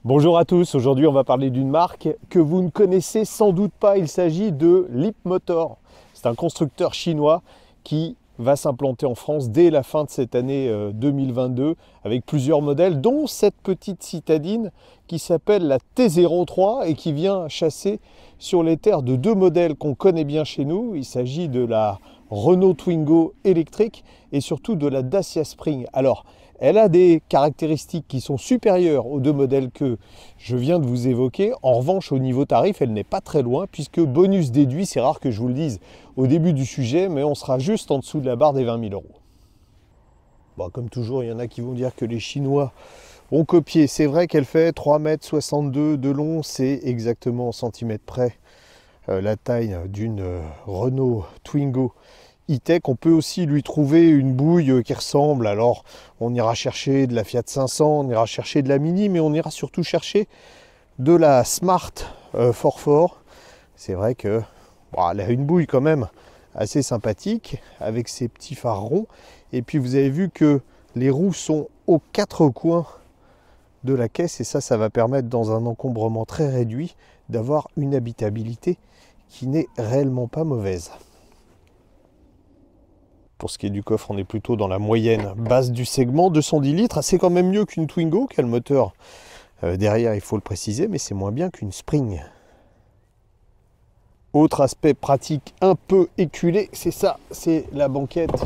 Bonjour à tous, aujourd'hui on va parler d'une marque que vous ne connaissez sans doute pas, il s'agit de Leapmotor. C'est un constructeur chinois qui va s'implanter en France dès la fin de cette année 2022 avec plusieurs modèles, dont cette petite citadine qui s'appelle la T03 et qui vient chasser sur les terres de deux modèles qu'on connaît bien chez nous. Il s'agit de la Renault Twingo électrique et surtout de la Dacia Spring. Alors, elle a des caractéristiques qui sont supérieures aux deux modèles que je viens de vous évoquer. En revanche, au niveau tarif, elle n'est pas très loin puisque bonus déduit, c'est rare que je vous le dise au début du sujet, mais on sera juste en dessous de la barre des 20 000 euros. Bon, comme toujours, il y en a qui vont dire que les Chinois ont copié. C'est vrai qu'elle fait 3,62 m de long, c'est exactement en centimètres près la taille d'une Renault Twingo E-Tech. On peut aussi lui trouver une bouille qui ressemble, alors on ira chercher de la Fiat 500, on ira chercher de la Mini, mais on ira surtout chercher de la Smart 4. C'est vrai que elle a une bouille quand même assez sympathique avec ses petits phares ronds, et puis vous avez vu que les roues sont aux quatre coins de la caisse, et ça va permettre dans un encombrement très réduit d'avoir une habitabilité qui n'est réellement pas mauvaise. Pour ce qui est du coffre, on est plutôt dans la moyenne basse du segment, 210 litres. C'est quand même mieux qu'une Twingo, qui a le moteur derrière, il faut le préciser, mais c'est moins bien qu'une Spring. Autre aspect pratique un peu éculé, c'est ça, c'est la banquette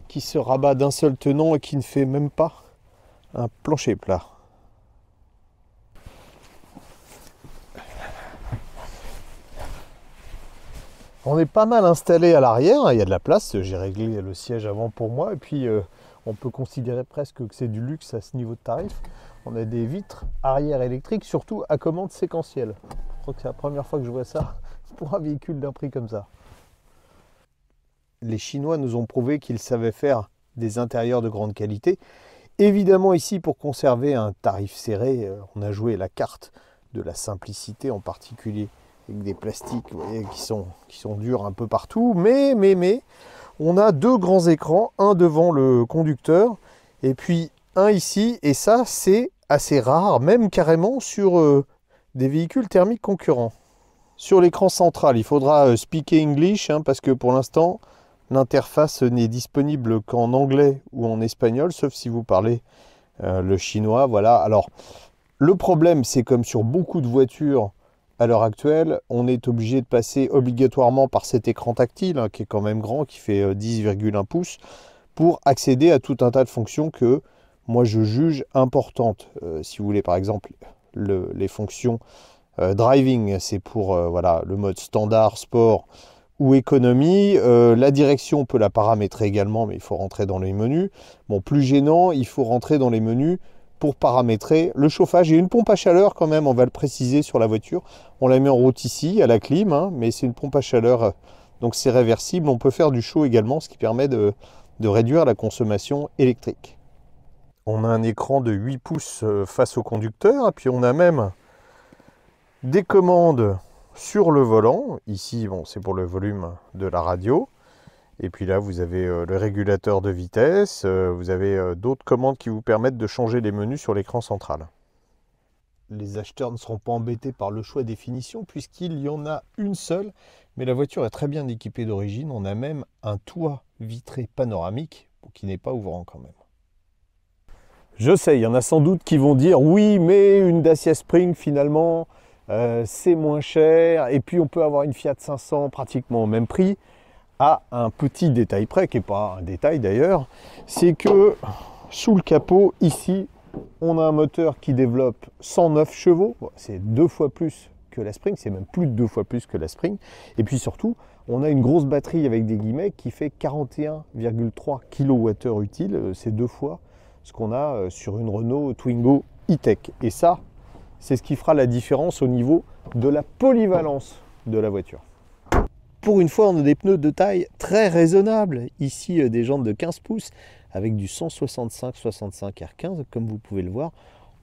qui se rabat d'un seul tenant et qui ne fait même pas un plancher plat. On est pas mal installé à l'arrière, il y a de la place, j'ai réglé le siège avant pour moi, et puis on peut considérer presque que c'est du luxe à ce niveau de tarif. On a des vitres arrière électriques, surtout à commande séquentielle. Je crois que c'est la première fois que je vois ça pour un véhicule d'un prix comme ça. Les Chinois nous ont prouvé qu'ils savaient faire des intérieurs de grande qualité. Évidemment ici, pour conserver un tarif serré, on a joué la carte de la simplicité, en particulier avec des plastiques, vous voyez, qui sont durs un peu partout, mais on a deux grands écrans, un devant le conducteur et puis un ici, et ça c'est assez rare, même carrément sur des véhicules thermiques concurrents. Sur l'écran central, il faudra speak English, parce que pour l'instant l'interface n'est disponible qu'en anglais ou en espagnol, sauf si vous parlez le chinois. Voilà. Alors le problème, c'est comme sur beaucoup de voitures à l'heure actuelle, on est obligé de passer obligatoirement par cet écran tactile, qui est quand même grand, qui fait 10,1 pouces, pour accéder à tout un tas de fonctions que moi je juge importantes. Si vous voulez par exemple les fonctions driving, c'est pour le mode standard, sport ou économie. La direction, on peut la paramétrer également, mais il faut rentrer dans les menus. Bon, plus gênant, il faut rentrer dans les menus pour paramétrer le chauffage. Il y a une pompe à chaleur quand même, on va le préciser sur la voiture. On la met en route ici, à la clim, mais c'est une pompe à chaleur, donc c'est réversible. On peut faire du chaud également, ce qui permet de réduire la consommation électrique. On a un écran de 8 pouces face au conducteur, et puis on a même des commandes sur le volant. Ici, bon, c'est pour le volume de la radio. Et puis là, vous avez le régulateur de vitesse, vous avez d'autres commandes qui vous permettent de changer les menus sur l'écran central. Les acheteurs ne seront pas embêtés par le choix des finitions puisqu'il y en a une seule, mais la voiture est très bien équipée d'origine. On a même un toit vitré panoramique qui n'est pas ouvrant quand même. Je sais, il y en a sans doute qui vont dire oui, mais une Dacia Spring finalement, c'est moins cher, et puis on peut avoir une Fiat 500 pratiquement au même prix. À un petit détail près, qui n'est pas un détail d'ailleurs, c'est que sous le capot, ici, on a un moteur qui développe 109 chevaux. C'est 2 fois plus que la Spring, c'est même plus de 2 fois plus que la Spring. Et puis surtout, on a une grosse batterie avec des guillemets qui fait 41,3 kWh utile. C'est 2 fois ce qu'on a sur une Renault Twingo E-Tech. Et ça, c'est ce qui fera la différence au niveau de la polyvalence de la voiture. Pour une fois, on a des pneus de taille très raisonnable. Ici, des jantes de 15 pouces avec du 165/65 R15, comme vous pouvez le voir.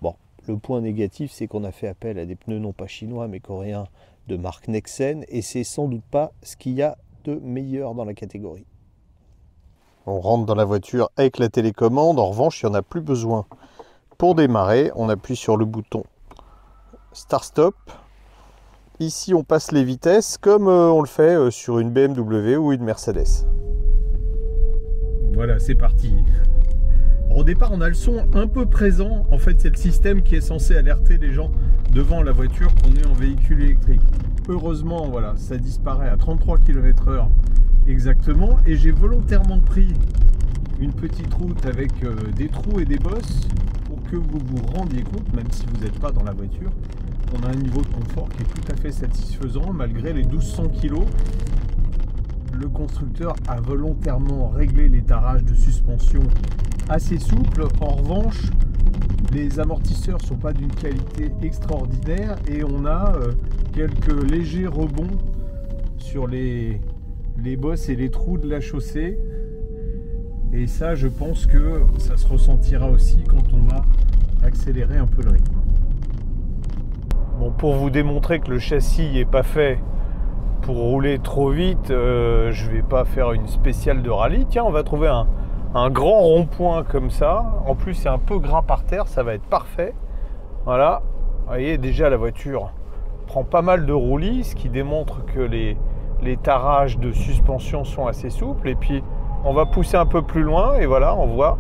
Bon, le point négatif, c'est qu'on a fait appel à des pneus non pas chinois, mais coréens de marque Nexen, et c'est sans doute pas ce qu'il y a de meilleur dans la catégorie. On rentre dans la voiture avec la télécommande. En revanche, il n'y en a plus besoin. Pour démarrer, on appuie sur le bouton start-stop. Ici, on passe les vitesses comme on le fait sur une BMW ou une Mercedes. Voilà, c'est parti. Au départ, on a le son un peu présent. En fait, c'est le système qui est censé alerter les gens devant la voiture qu'on est en véhicule électrique. Heureusement, voilà, ça disparaît à 33 km/h exactement. Et j'ai volontairement pris une petite route avec des trous et des bosses pour que vous vous rendiez compte, même si vous n'êtes pas dans la voiture, qu'on a un niveau de confort qui est tout à fait satisfaisant malgré les 1200 kg. Le constructeur a volontairement réglé les tarages de suspension assez souples. En revanche, les amortisseurs ne sont pas d'une qualité extraordinaire et on a quelques légers rebonds sur les bosses et les trous de la chaussée. Et ça, je pense que ça se ressentira aussi quand on va accélérer un peu le rythme. Bon, pour vous démontrer que le châssis n'est pas fait pour rouler trop vite, je vais pas faire une spéciale de rallye. Tiens, on va trouver un grand rond-point comme ça. En plus, c'est un peu gras par terre, ça va être parfait. Voilà, vous voyez, déjà la voiture prend pas mal de roulis, ce qui démontre que les tarages de suspension sont assez souples. Et puis, on va pousser un peu plus loin et voilà, on voit.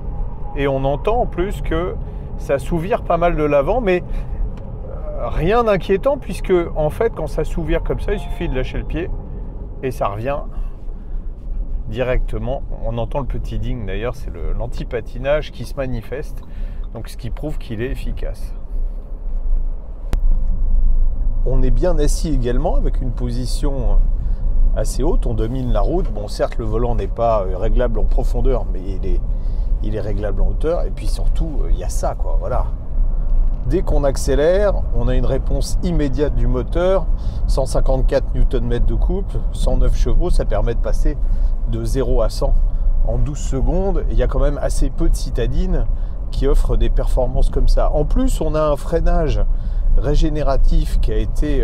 Et on entend en plus que ça souvire pas mal de l'avant, mais rien d'inquiétant puisque en fait quand ça s'ouvre comme ça, il suffit de lâcher le pied et ça revient directement. On entend le petit ding d'ailleurs, c'est l'anti-patinage qui se manifeste, donc ce qui prouve qu'il est efficace. On est bien assis également avec une position assez haute, on domine la route. Bon, certes le volant n'est pas réglable en profondeur, mais il est réglable en hauteur. Et puis surtout, il y a ça quoi, voilà. Dès qu'on accélère, on a une réponse immédiate du moteur, 154 Nm de couple, 109 chevaux, ça permet de passer de 0 à 100 en 12 secondes. Et il y a quand même assez peu de citadines qui offrent des performances comme ça. En plus, on a un freinage régénératif qui a été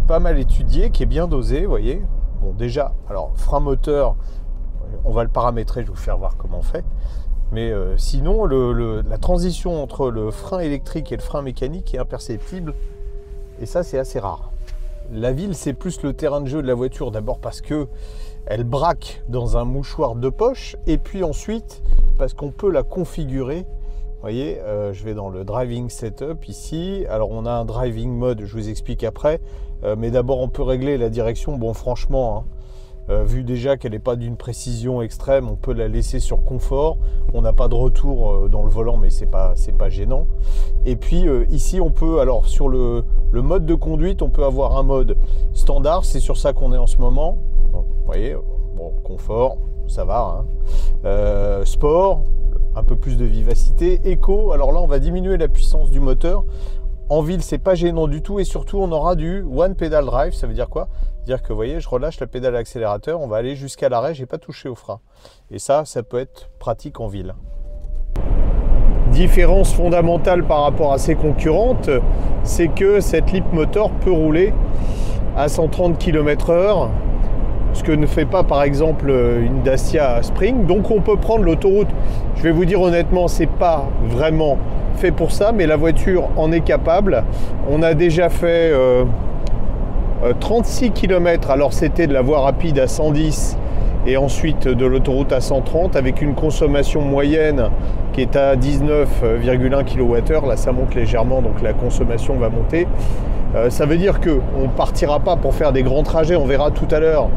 pas mal étudié, qui est bien dosé, vous voyez. Bon, déjà, alors frein moteur, on va le paramétrer, je vais vous faire voir comment on fait. Mais sinon, la transition entre le frein électrique et le frein mécanique est imperceptible. Et ça, c'est assez rare. La ville, c'est plus le terrain de jeu de la voiture. D'abord parce que elle braque dans un mouchoir de poche. Et puis ensuite, parce qu'on peut la configurer. Vous voyez, je vais dans le driving setup ici. Alors, on a un driving mode, je vous explique après. Mais d'abord, on peut régler la direction. Bon, franchement... vu déjà qu'elle n'est pas d'une précision extrême, on peut la laisser sur confort. On n'a pas de retour dans le volant, mais c'est pas gênant. Et puis ici, on peut, alors sur le mode de conduite, on peut avoir un mode standard. C'est sur ça qu'on est en ce moment. Bon, vous voyez, bon, confort, ça va. Hein. Sport, un peu plus de vivacité. Éco, alors là, on va diminuer la puissance du moteur. En ville, c'est pas gênant du tout et surtout, on aura du one pedal drive. Ça veut dire quoi? C'est-à-dire que, vous voyez, je relâche la pédale accélérateur, on va aller jusqu'à l'arrêt, j'ai pas touché au frein. Et ça peut être pratique en ville. Différence fondamentale par rapport à ses concurrentes, c'est que cette Leapmotor peut rouler à 130 km/h, ce que ne fait pas par exemple une Dacia Spring. Donc on peut prendre l'autoroute. Je vais vous dire honnêtement, c'est pas vraiment fait pour ça, mais la voiture en est capable. On a déjà fait 36 km, alors c'était de la voie rapide à 110 et ensuite de l'autoroute à 130 avec une consommation moyenne qui est à 19,1 kWh. Là ça monte légèrement, donc la consommation va monter. Ça veut dire qu'on ne partira pas pour faire des grands trajets. On verra tout à l'heure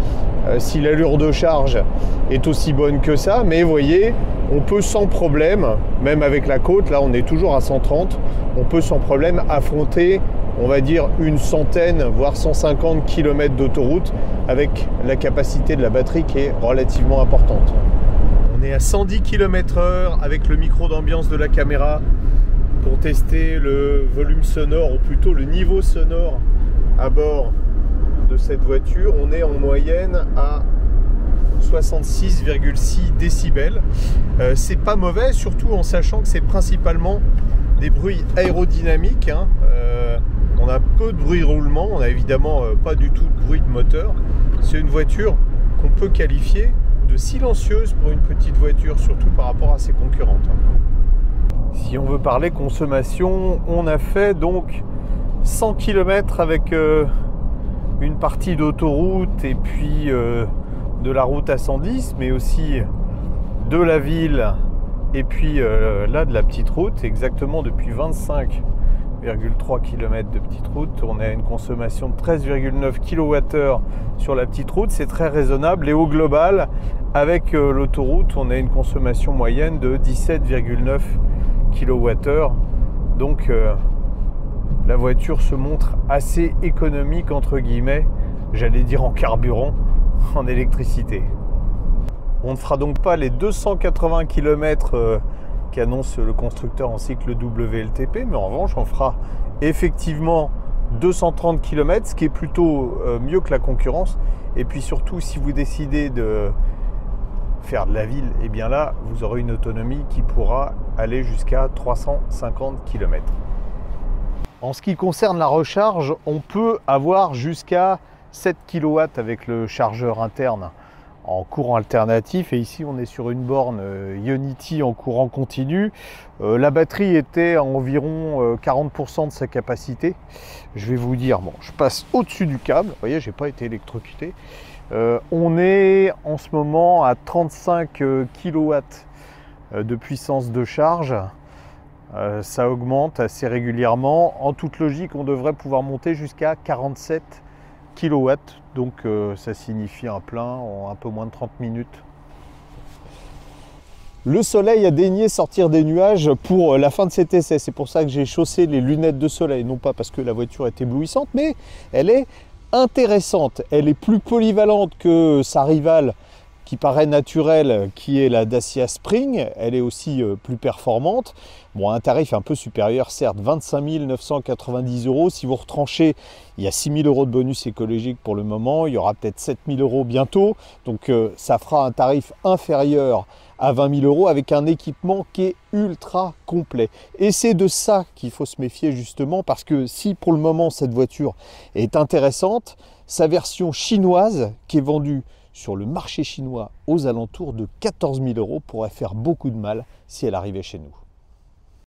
si l'allure de charge est aussi bonne que ça. Mais vous voyez, on peut sans problème, même avec la côte, là on est toujours à 130, on peut sans problème affronter, on va dire, une centaine, voire 150 km d'autoroute avec la capacité de la batterie qui est relativement importante. On est à 110 km/h avec le micro d'ambiance de la caméra pour tester le volume sonore, ou plutôt le niveau sonore à bord de cette voiture. On est en moyenne à 66,6 décibels. C'est pas mauvais, surtout en sachant que c'est principalement des bruits aérodynamiques. Hein. On a peu de bruit de roulement, on a évidemment pas du tout de bruit de moteur. C'est une voiture qu'on peut qualifier de silencieuse pour une petite voiture, surtout par rapport à ses concurrentes. Si on veut parler consommation, on a fait donc 100 km avec une partie d'autoroute et puis de la route à 110, mais aussi de la ville et puis là de la petite route, exactement depuis 25,3 km de petite route. On a une consommation de 13,9 kWh sur la petite route, c'est très raisonnable. Et au global, avec l'autoroute, on a une consommation moyenne de 17,9 kWh. Donc la voiture se montre assez économique, entre guillemets, j'allais dire en carburant, en électricité. On ne fera donc pas les 280 km qu'annonce le constructeur en cycle WLTP, mais en revanche on fera effectivement 230 km, ce qui est plutôt mieux que la concurrence. Et puis surtout, si vous décidez de faire de la ville, et bien là vous aurez une autonomie qui pourra aller jusqu'à 350 km. En ce qui concerne la recharge, on peut avoir jusqu'à 7 kW avec le chargeur interne en courant alternatif, et ici on est sur une borne Ionity en courant continu. La batterie était à environ 40% de sa capacité. Je vais vous dire, bon, je passe au-dessus du câble, vous voyez, j'ai pas été électrocuté. On est en ce moment à 35 kW de puissance de charge. Ça augmente assez régulièrement. En toute logique, on devrait pouvoir monter jusqu'à 47 kW, donc ça signifie un plein en un peu moins de 30 minutes. Le soleil a daigné sortir des nuages pour la fin de cet essai. C'est pour ça que j'ai chaussé les lunettes de soleil, non pas parce que la voiture est éblouissante, mais elle est intéressante. Elle est plus polyvalente que sa rivale qui paraît naturelle, qui est la Dacia Spring. Elle est aussi plus performante. Bon, un tarif un peu supérieur, certes, 25 990 €. Si vous retranchez, il y a 6 000 € de bonus écologique pour le moment. Il y aura peut-être 7 000 € bientôt. Donc ça fera un tarif inférieur à 20 000 € avec un équipement qui est ultra complet. Et c'est de ça qu'il faut se méfier justement, parce que si pour le moment cette voiture est intéressante, sa version chinoise qui est vendue sur le marché chinois aux alentours de 14 000 € pourrait faire beaucoup de mal si elle arrivait chez nous.